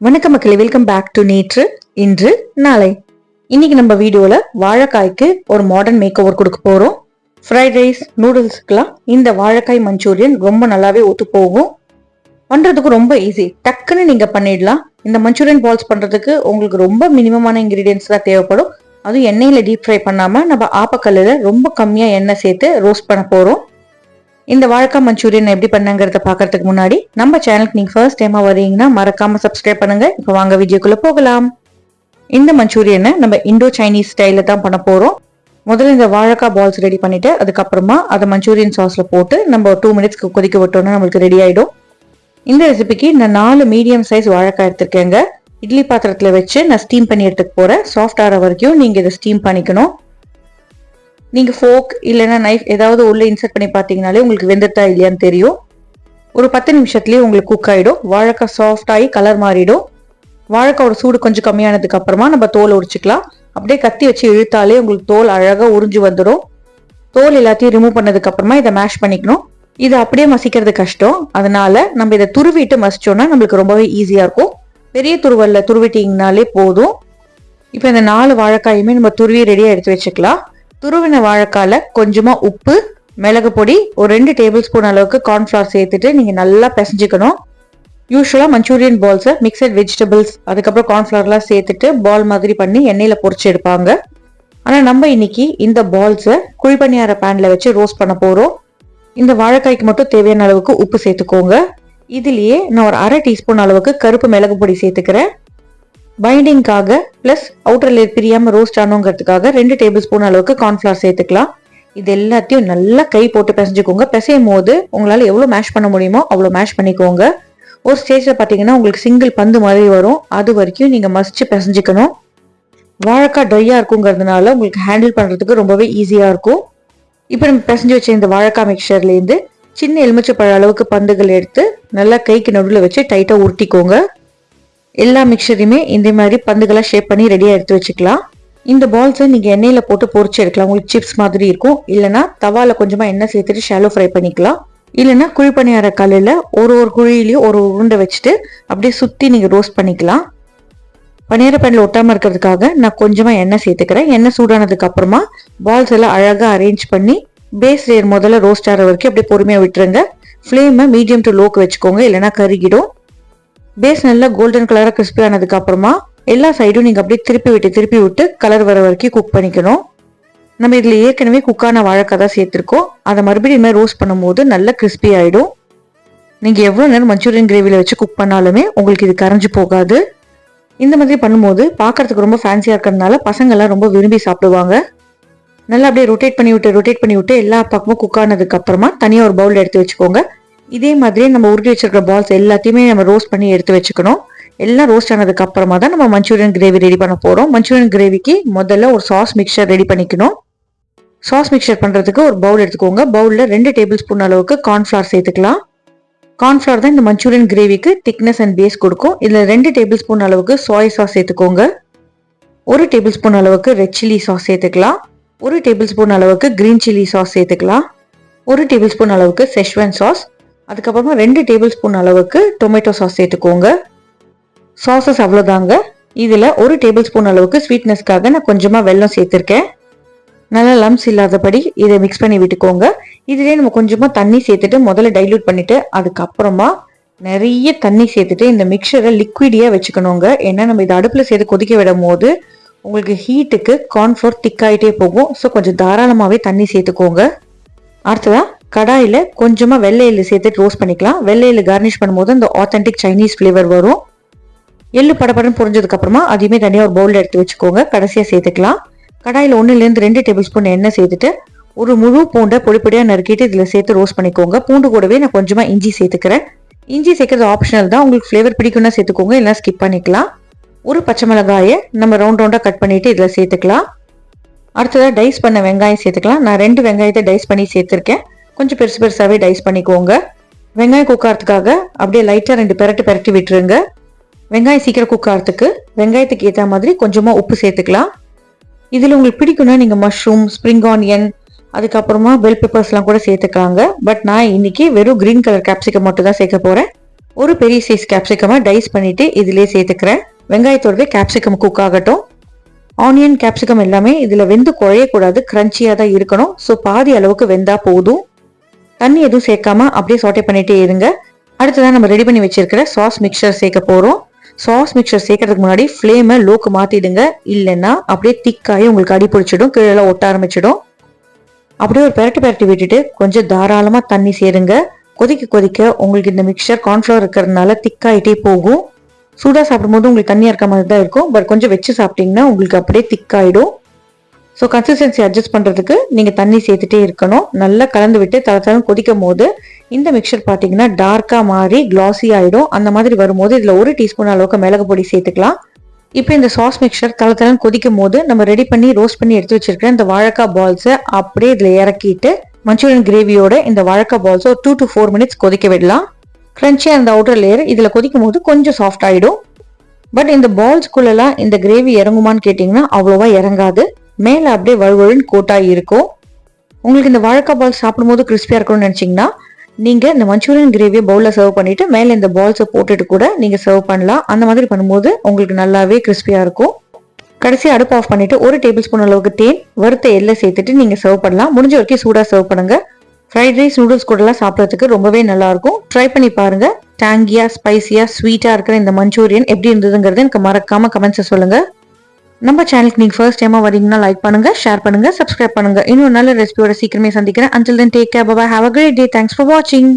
வணக்கம் மக்களே, welcome back to நேற்று இன்று நாளை. இன்னைக்கு நம்ம வீடியோல வாழைக்காய்க்கு ஒரு மாடர்ன் மேக் ஓவர் கொடுக்க போறோம். ஃப்ரைட் ரைஸ், நூடுல்ஸ்க்குலாம் இந்த வாழைக்காய் மஞ்சூரியன் ரொம்ப நல்லாவே ஒத்து போகும். பண்றதுக்கு ரொம்ப ஈஸி, டக்குன்னு நீங்க பண்ணிடலாம். இந்த மஞ்சூரியன் பால்ஸ் பண்றதுக்கு உங்களுக்கு ரொம்ப மினிமமான இன்கிரீடியன்ஸ் தான் தேவைப்படும். அதுவும் எண்ணெயில டீப் ஃப்ரை பண்ணாம நம்ம ஆப்பக்கல்லுல ரொம்ப கம்மியா எண்ணெய் சேர்த்து ரோஸ்ட் பண்ண போறோம். இந்த வாழைக்காய் மஞ்சூரியன் எப்படி பண்ணங்கிறத பாக்கிறதுக்கு முன்னாடி நம்ம சேனலுக்கு நீங்க ஃபர்ஸ்ட் டைமா வரீங்கன்னா மறக்காம சப்ஸ்கிரைப் பண்ணுங்க. இப்போ வாங்க வீடியோக்குள்ள போகலாம். இந்த மஞ்சூரியனை நம்ம இண்டோ சைனீஸ் ஸ்டைல தான் பண்ண போறோம். முதல்ல இந்த வாழைக்காய் பால்ஸ் ரெடி பண்ணிட்டு அதுக்கப்புறமா அதை மஞ்சூரியன் சாஸ்ல போட்டு நம்ம 2 மினிட்ஸ்க்கு கொதிக்க விட்டோம்னா நம்மளுக்கு ரெடி ஆயிடும். இந்த ரெசிபிக்கு நான் 4 மீடியம் சைஸ் வாழைக்காய் எடுத்திருக்கேங்க. இட்லி பாத்திரத்துல வச்சு நான் ஸ்டீம் பண்ணி எடுத்துக்க போறேன். சாஃப்ட் ஆகிற வரைக்கும் நீங்க இதை ஸ்டீம் பண்ணிக்கணும். நீங்க ஃபோக் இல்லைன்னா நைஃப் ஏதாவது உள்ள இன்சர்ட் பண்ணி பார்த்தீங்கனாலே உங்களுக்கு வெந்துட்டா இல்லையான்னு தெரியும். ஒரு 10 நிமிஷத்துலயே உங்களுக்கு குக் ஆயிடும். வாழைக்காய் சாஃப்ட் ஆகி கலர் மாறிடும். வாழைக்காயோட சூடு கொஞ்சம் கம்மியானதுக்கு அப்புறமா நம்ம தோல் உரிச்சுக்கலாம். அப்படியே கத்தி வச்சு இழுத்தாலே உங்களுக்கு தோல் அழகா உறிஞ்சு வந்துடும். தோல் எல்லாத்தையும் ரிமூவ் பண்ணதுக்கு அப்புறமா இதை மேஷ் பண்ணிக்கணும். இதை அப்படியே மசிக்கிறது கஷ்டம், அதனால நம்ம இதை துருவிட்டு மசிச்சோம்னா நம்மளுக்கு ரொம்பவே ஈஸியா இருக்கும். பெரிய துருவல்ல துருவிட்டீங்கனாலே போதும். இப்போ இந்த 4 வாழைக்காயுமே நம்ம துருவி ரெடியா எடுத்து வச்சுக்கலாம். துருவின வாழைக்கால கொஞ்சமா உப்பு, மிளகு பொடி, ஒரு 2 டேபிள் ஸ்பூன் அளவுக்கு கார்ன்ஃபிளவர் சேர்த்துட்டு நீங்க நல்லா பிசைஞ்சுக்கணும். யூஸ்வலா மஞ்சூரியன் பால்ஸை மிக்சட் வெஜிடபிள்ஸ் அதுக்கப்புறம் கார்ன்ஃபிளவர்லாம் சேர்த்துட்டு பால் மாதிரி பண்ணி எண்ணெயில பொரிச்சு எடுப்பாங்க. ஆனா நம்ம இன்னைக்கு இந்த பால்ஸை குழிப்பணியார பேன்ல வச்சு ரோஸ்ட் பண்ண போறோம். இந்த வாழைக்காய்க்கு மட்டும் தேவையான அளவுக்கு உப்பு சேர்த்துக்கோங்க. இதுலயே நான் ஒரு 1/2 டீஸ்பூன் அளவுக்கு கருப்பு மிளகு பொடி சேர்த்துக்கிறேன். பைண்டிங்காக பிளஸ் அவுட்டர் லேயர் பிரியாம ரோஸ்ட் ஆனோங்கிறதுக்காக 2 டேபிள் ஸ்பூன் அளவுக்கு கார்ன்ஃபிளவர் சேர்த்துக்கலாம். இது எல்லாத்தையும் நல்லா கை போட்டு பிசைஞ்சுக்கோங்க. பிசையும் போது உங்களால எவ்வளவு மேஷ் பண்ண முடியுமோ அவ்வளவு மேஷ் பண்ணிக்கோங்க. ஒரு ஸ்டேஜ்ல பாத்தீங்கன்னா உங்களுக்கு சிங்கிள் பந்து மாதிரி வரும். அது வரைக்கும் நீங்க மசிச்சு பிசைஞ்சுக்கணும். வாழைக்காய் ட்ரையா இருக்குங்கிறதுனால உங்களுக்கு ஹேண்டில் பண்றதுக்கு ரொம்பவே ஈஸியா இருக்கும். இப்போ நம்ம பிசைஞ்சு வச்ச இந்த வாழைக்காய் மிக்சர்ல இருந்து சின்ன எலுமிச்சப்பழ அளவுக்கு பந்துகள் எடுத்து நல்லா கைக்கு நடுவில் வச்சு டைட்டா உருட்டிக்கோங்க. எல்லா மிக்சரையுமே இந்த மாதிரி பந்துகளா ஷேப் பண்ணி ரெடியா எடுத்து வச்சுக்கலாம். இந்த பால்ஸை நீங்க எண்ணெயில போட்டு பொரிச்சு எடுக்கலாம். உங்களுக்கு சிப்ஸ் மாதிரி இருக்கும். இல்லைன்னா தவால கொஞ்சமா எண்ணெய் சேர்த்துட்டு ஷாலோ ஃப்ரை பண்ணிக்கலாம். இல்லைன்னா குழிப்பணியார கல்லுல ஒரு குழியிலயும் ஒரு உருண்டை வச்சுட்டு அப்படியே சுத்தி நீங்க ரோஸ்ட் பண்ணிக்கலாம். பணியார பேன்ல ஒட்டாம இருக்கிறதுக்காக நான் கொஞ்சமா எண்ணெய் சேர்த்துக்கிறேன். எண்ணெய் சூடானதுக்கு அப்புறமா பால்ஸ் எல்லாம் அழகா அரேஞ்ச் பண்ணி பேஸ் லேயர் முதல்ல ரோஸ்ட் ஆகிற வரைக்கும் அப்படியே பொறுமையா விட்டுருங்க. ஃப்ளேமை மீடியம் டு லோக்கு வச்சுக்கோங்க, இல்லைன்னா கருகிடும். பேஸ் நல்லா கோல்டன் கலரா கிறிஸ்பி ஆனதுக்கு அப்புறமா எல்லா சைடும் நீங்க அப்படியே திருப்பி விட்டு கலர் வர வரைக்கும் குக் பண்ணிக்கணும். நம்ம இதுல ஏற்கனவே குக்கான வாழைக்காய் தான் சேர்த்திருக்கோம். அதை மறுபடியும் ரோஸ்ட் பண்ணும்போது நல்லா கிறிஸ்பி ஆயிடும். நீங்க எவ்வளவு நேரம் மஞ்சூரியன் கிரேவில வச்சு குக் பண்ணாலுமே உங்களுக்கு இது கரைஞ்சு போகாது. இந்த மாதிரி பண்ணும்போது பாக்குறதுக்கு ரொம்ப ஃபேன்சியா இருக்கிறதுனால பசங்க எல்லாம் ரொம்ப விரும்பி சாப்பிடுவாங்க. நல்லா அப்படியே ரொட்டேட் பண்ணி விட்டு எல்லா பக்கமும் குக் ஆனதுக்கு அப்புறமா தனியா ஒரு பவுல் எடுத்து வச்சுக்கோங்க. இதே மாதிரியே நம்ம உருட்டி வச்சிருக்கிற பால்ஸ் எல்லாத்தையுமே நம்ம ரோஸ்ட் பண்ணி எடுத்து வச்சுக்கணும். எல்லாம் ரோஸ்ட் ஆனதுக்கு அப்புறமா தான் நம்ம மஞ்சூரியன் கிரேவி ரெடி பண்ண போறோம். மஞ்சூரியன் கிரேவிக்கு முதல்ல ஒரு சாஸ் மிக்சர் ரெடி பண்ணிக்கணும். சாஸ் மிக்சர் பண்றதுக்கு ஒரு பவுல் எடுத்துக்கோங்க. பவுல்ல 2 டேபிள் ஸ்பூன் அளவுக்கு கார்ன்ஃபிளவர் சேர்த்துக்கலாம். கார்ன்ஃபிளவர் தான் இந்த மஞ்சூரியன் கிரேவிக்கு திக்னஸ் அண்ட் பேஸ் கொடுக்கும். இதுல 2 டேபிள் ஸ்பூன் அளவுக்கு சோயா சாஸ் சேர்த்துக்கோங்க. 1 டேபிள் ஸ்பூன் அளவுக்கு ரெட் சில்லி சாஸ் சேர்த்துக்கலாம். 1 டேபிள் ஸ்பூன் அளவுக்கு கிரீன் சில்லி சாஸ் சேர்த்துக்கலாம். 1 டேபிள் ஸ்பூன் அளவுக்கு செஷ்வான் சாஸ், அதுக்கப்புறமா 2 டேபிள் ஸ்பூன் அளவுக்கு டொமேட்டோ சாஸ் சேர்த்துக்கோங்க. சாசஸ் அவ்வளோதாங்க. இதுல 1 டேபிள் ஸ்பூன் அளவுக்கு ஸ்வீட்னஸ்க்காக நான் கொஞ்சமா வெல்லம் சேர்த்திருக்கேன். நல்லா லம்ஸ் இல்லாதபடி இதை மிக்ஸ் பண்ணி விட்டுக்கோங்க. இதுலேயே நம்ம கொஞ்சமா தண்ணி சேர்த்துட்டு முதல்ல டைல்யூட் பண்ணிட்டு அதுக்கப்புறமா நிறைய தண்ணி சேர்த்துட்டு இந்த மிக்சரை லிக்விடியா வச்சுக்கணுங்க. ஏன்னா நம்ம இதை அடுப்புல சேர்த்து கொதிக்க விடும் போது உங்களுக்கு ஹீட்டுக்கு கார்ன்ஃப்ளவர் திக் ஆகிட்டே போகும். ஸோ கொஞ்சம் தாராளமாவே தண்ணி சேர்த்துக்கோங்க. அடுத்ததா கடாயில கொஞ்சமா வெள்ளை எள்ளு சேர்த்துட்டு ரோஸ்ட் பண்ணிக்கலாம். வெள்ளை எள்ளு கார்னிஷ் பண்ணும்போது அந்த ஆத்தென்டிக் சைனீஸ் ஃபிளேவர் வரும். எள்ளு படப்படன்னு புரிஞ்சதுக்கு அப்புறமா அதையுமே தனியாக ஒரு பவுல்ல எடுத்து வச்சுக்கோங்க. கடைசியா சேர்த்துக்கலாம். கடாயில 1லேருந்து 2 டேபிள் ஸ்பூன் எண்ணெய் சேர்த்துட்டு ஒரு முழு பூண்டை பொடிப்பொடியா நறுக்கிட்டு இதுல சேர்த்து ரோஸ்ட் பண்ணிக்கோங்க. பூண்டு கூடவே நான் கொஞ்சமா இஞ்சி சேர்த்துக்கிறேன். இஞ்சி சேர்க்கறது ஆப்ஷனல் தான். உங்களுக்கு ஃபிளேவர் பிடிக்கும்னா சேர்த்துக்கோங்க, இல்லைன்னா ஸ்கிப் பண்ணிக்கலாம். ஒரு பச்சை மிளகாயை நம்ம ரவுண்டா கட் பண்ணிட்டு இதுல சேர்த்துக்கலாம். அடுத்ததா டைஸ் பண்ண வெங்காயம் சேர்த்துக்கலாம். நான் 2 வெங்காயத்தை டைஸ் பண்ணி சேர்த்திருக்கேன். கொஞ்சம் பெருசாவே டைஸ் பண்ணிக்கோங்க. வெங்காயம் குக்காரத்துக்காக அப்படியே லைட்டா 2 பெரட்டி விட்டுருங்க. வெங்காயம் சீக்கிரம் குக்காரத்துக்கு வெங்காயத்துக்கு ஏற்ற மாதிரி கொஞ்சமா உப்பு சேர்த்துக்கலாம். இதுல உங்களுக்கு பிடிக்கும்னா நீங்க மஷ்ரூம், ஸ்ப்ரிங் ஆனியன், அதுக்கப்புறமா பெல் பெப்பர்ஸ்லாம் கூட சேர்த்துக்கலாங்க. பட் நான் இன்னைக்கு வெறும் கிரீன் கலர் கேப்சிகம் மட்டும் தான் சேர்க்க போறேன். ஒரு பெரிய சைஸ் கேப்சிகமை டைஸ் பண்ணிட்டு இதிலே சேர்த்துக்கிறேன். வெங்காயத்தோடவே கேப்சிகம் குக் ஆகட்டும். ஆனியன் கேப்சிகம் எல்லாமே இதுல வெந்து குழையக்கூடாது, கிரன்ச்சியா தான் இருக்கணும். ஸோ பாதி அளவுக்கு வெந்தா போதும். தண்ணி எதுவும் சேர்க்காம அப்படியே சாட்டே பண்ணிட்டே இருங்க. அடுத்ததான் நம்ம ரெடி பண்ணி வச்சிருக்கிற சாஸ் மிக்சர் சேர்க்க போறோம். சாஸ் மிக்சர் சேர்க்கறதுக்கு முன்னாடி ஃப்ளேமை லோக்கு மாத்திடுங்க, இல்லைன்னா அப்படியே திக்காகி உங்களுக்கு அடி பிடிச்சிடும், கீழே ஒட்ட ஆரம்பிச்சிடும். அப்படியே ஒரு பெரட்டி விட்டுட்டு கொஞ்சம் தாராளமா தண்ணி சேருங்க. கொதிக்க கொதிக்க உங்களுக்கு இந்த மிக்சர் கார்ன்ஃப்ளவர் இருக்கிறதுனால திக்காயிட்டே போகும். சூடாக சாப்பிடும்போது உங்களுக்கு தண்ணியாக இருக்க மாதிரி தான் இருக்கும், பட் கொஞ்சம் வச்சு சாப்பிட்டீங்கன்னா உங்களுக்கு அப்படியே திக்காயிடும். ஸோ கன்சிஸ்டன்சி அட்ஜஸ்ட் பண்ணுறதுக்கு நீங்கள் தண்ணி சேர்த்துட்டே இருக்கணும். நல்லா கலந்து விட்டு தளத்தளம் கொதிக்கும் போது இந்த மிக்சர் பார்த்தீங்கன்னா டார்க்காக மாறி கிளாஸி ஆகிடும். அந்த மாதிரி வரும்போது இதில் 1 டீஸ்பூன் அளவுக்கு மிளகு பொடி சேர்த்துக்கலாம். இப்போ இந்த சாஸ் மிக்சர் தளத்தளம் கொதிக்கும் போது நம்ம ரெடி பண்ணி ரோஸ்ட் பண்ணி எடுத்து வச்சிருக்கிற இந்த வாழைக்காய் பால்ஸை அப்படியே இதில் இறக்கிட்டு மஞ்சூரியன் கிரேவியோட இந்த வாழைக்காய் பால்ஸை 2 to 4 மினிட்ஸ் கொதிக்க விடலாம். கிரன்ச்சியாக அந்த அவுட்டர் லேயர் இதில் கொதிக்கும் போது கொஞ்சம் சாஃப்ட் ஆகிடும். பட் இந்த பால்ஸ்குள்ளெல்லாம் இந்த கிரேவி இறங்குமான்னு கேட்டிங்கன்னா அவ்வளோவா இறங்காது. மேலே அப்படியே வழுவழுன்னு கோட்டாகி இருக்கும். உங்களுக்கு இந்த வாழைக்காய் பால்ஸ் சாப்பிடும்போது கிறிஸ்பியாக இருக்கணும்னு நினச்சிங்கன்னா நீங்கள் இந்த மஞ்சூரியன் கிரேவியை பவுலில் சர்வ் பண்ணிவிட்டு மேலே இந்த பால்ஸை போட்டுட்டு கூட நீங்கள் சர்வ் பண்ணலாம். அந்த மாதிரி பண்ணும்போது உங்களுக்கு நல்லாவே கிறிஸ்பியாக இருக்கும். கடைசி அடுப்பு ஆஃப் பண்ணிவிட்டு 1 டேபிள் ஸ்பூன் அளவுக்கு தேன், வறுத்த எள்ளை சேர்த்துட்டு நீங்கள் சர்வ் பண்ணலாம். முடிஞ்ச வரைக்கும் சூடாக சர்வ் பண்ணுங்கள். ஃப்ரைட் ரைஸ் நூடுல்ஸ் கூடலாம் சாப்பிட்றதுக்கு ரொம்பவே நல்லாயிருக்கும். ட்ரை பண்ணி பாருங்கள். டேங்கியாக ஸ்பைசியாக ஸ்வீட்டாக இருக்கிற இந்த மஞ்சூரியன் எப்படி இருந்ததுங்கிறது எனக்கு மறக்காமல் கமெண்ட்ஸை சொல்லுங்கள். நம்ம சேனலுக்கு நீங்கள் ஃபர்ஸ்ட் டைமாக வரீங்கன்னா லைக் பண்ணுங்கள், ஷேர் பண்ணுங்கள், சப்ஸ்கிரைப் பண்ணுங்கள். இன்னொரு நல்ல ரெசிபியோட சீக்கிரமே சந்திக்கிறேன். Until then, take care. Bye bye. Have a great day. Thanks for watching.